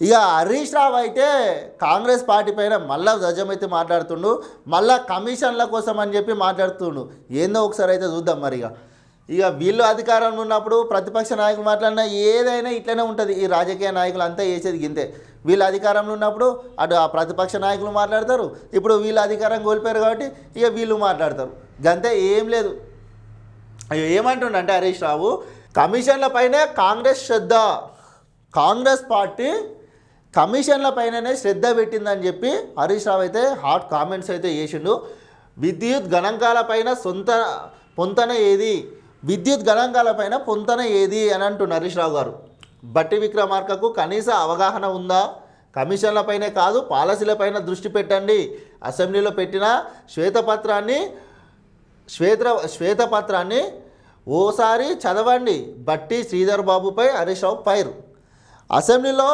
ఇక హరీష్ రావు అయితే కాంగ్రెస్ పార్టీ పైన మళ్ళా ధ్వజమైతే మాట్లాడుతుండు, మళ్ళా కమిషన్ల కోసం అని చెప్పి మాట్లాడుతుండు. ఏందో ఒకసారి అయితే చూద్దాం. మరి ఇక వీళ్ళు అధికారంలో ఉన్నప్పుడు ప్రతిపక్ష నాయకులు మాట్లాడినా ఏదైనా ఇట్లనే ఉంటుంది. ఈ రాజకీయ నాయకులు అంతా చేసేది గింతే. వీళ్ళు అధికారంలో ఉన్నప్పుడు అటు ఆ ప్రతిపక్ష నాయకులు మాట్లాడతారు, ఇప్పుడు వీళ్ళు అధికారం కోల్పోయారు కాబట్టి ఇక వీళ్ళు మాట్లాడతారు. గంతే, ఏం లేదు. ఏమంటుండంటే హరీష్ రావు, కమిషన్ల పైనే కాంగ్రెస్ పార్టీ కమిషన్ల పైననే శ్రద్ధ పెట్టిందని చెప్పి హరీష్ రావు అయితే హాట్ కామెంట్స్ అయితే చేసిండు. విద్యుత్ గణాంకాల పైన పొంతన ఏది అని అంటున్నారు హరీష్ రావు గారు. బట్టి విక్రమార్కకు కనీస అవగాహన ఉందా? కమిషన్లపైనే కాదు, పాలసీలపైన దృష్టి పెట్టండి. అసెంబ్లీలో పెట్టిన శ్వేతపత్రాన్ని ఓసారి చదవండి. బట్టి శ్రీధర్ బాబుపై హరీష్ రావు ఫైర్. అసెంబ్లీలో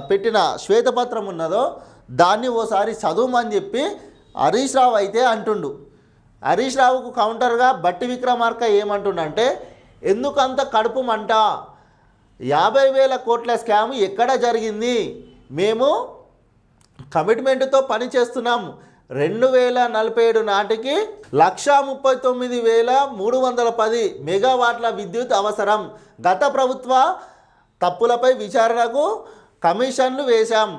పెట్టిన శ్వేతపత్రం ఉన్నదో దాన్ని ఓసారి చదువుమని చెప్పి హరీష్ రావు అయితే అంటుండు. హరీష్ రావుకు కౌంటర్గా బట్టి విక్రమార్క ఏమంటుండంటే, ఎందుకంత కడుపు మంట? 50,000 కోట్ల స్కామ్ ఎక్కడ జరిగింది? మేము కమిట్మెంట్తో పని చేస్తున్నాము. 2047 నాటికి 139,310 మెగావాట్ల విద్యుత్ అవసరం. గత ప్రభుత్వ తప్పులపై విచారణకు కమిషన్లు వేశాం.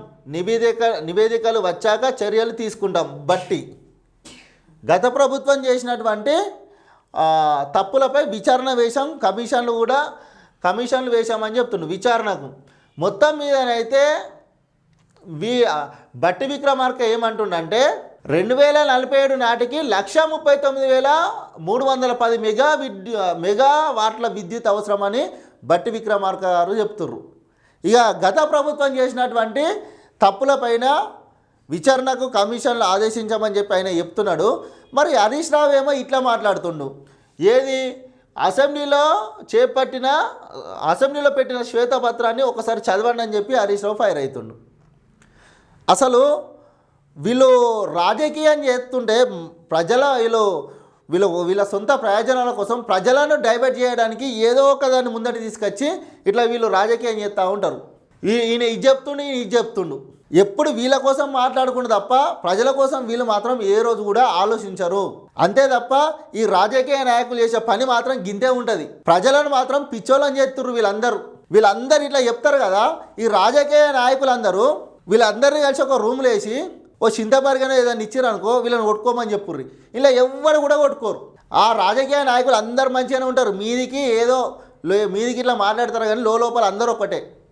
నివేదికలు వచ్చాక చర్యలు తీసుకుంటాం. బట్టి గత ప్రభుత్వం చేసినటువంటి తప్పులపై విచారణ వేశాం, కమిషన్లు వేశామని చెప్తుండు. విచారణకు మొత్తం మీదనైతే బట్టి విక్రమార్క ఏమంటుండంటే, 2047 నాటికి 139,310 మెగావాట్ల విద్యుత్ అవసరమని బట్టి విక్రమార్క గారు చెప్తుర్రు. ఇక గత ప్రభుత్వం చేసినటువంటి తప్పులపైన విచారణకు కమిషన్లు ఆదేశించమని చెప్పి ఆయన చెప్తున్నాడు. మరి హరీష్ రావు ఏమో ఇట్లా మాట్లాడుతుండు. ఏది అసెంబ్లీలో పెట్టిన శ్వేతపత్రాన్ని ఒకసారి చదవండి అని చెప్పి హరీష్ రావు ఫైర్ అవుతుండు. అసలు వీళ్ళు రాజకీయం చేస్తుంటే వీళ్ళ సొంత ప్రయోజనాల కోసం ప్రజలను డైవర్ట్ చేయడానికి ఏదో ఒక దాన్ని ముందటి తీసుకొచ్చి ఇట్లా వీళ్ళు రాజకీయం చేస్తూ ఉంటారు. ఈయన ఇది చెప్తుండు. ఎప్పుడు వీళ్ళ కోసం మాట్లాడుకుంటూ తప్ప ప్రజల కోసం వీళ్ళు మాత్రం ఏ రోజు కూడా ఆలోచించరు. అంతే తప్ప ఈ రాజకీయ నాయకులు చేసే పని మాత్రం గింతే ఉంటుంది. ప్రజలను మాత్రం పిచ్చోళ్ళని చేస్తుర్రు వీళ్ళందరూ ఇట్లా చెప్తారు కదా. ఈ రాజకీయ నాయకులందరూ వీళ్ళందరినీ కలిసి ఒక రూమ్లో వేసి ఓ చింతపరిగానే ఏదైనా ఇచ్చారు అనుకో, వీళ్ళని కొట్టుకోమని చెప్పుర్రి. ఇలా ఎవ్వరు కూడా కొట్టుకోరు. ఆ రాజకీయ నాయకులు అందరు మంచిగానే ఉంటారు. మీదికి ఇట్లా మాట్లాడతారు కానీ లోపల అందరూ ఒకటే.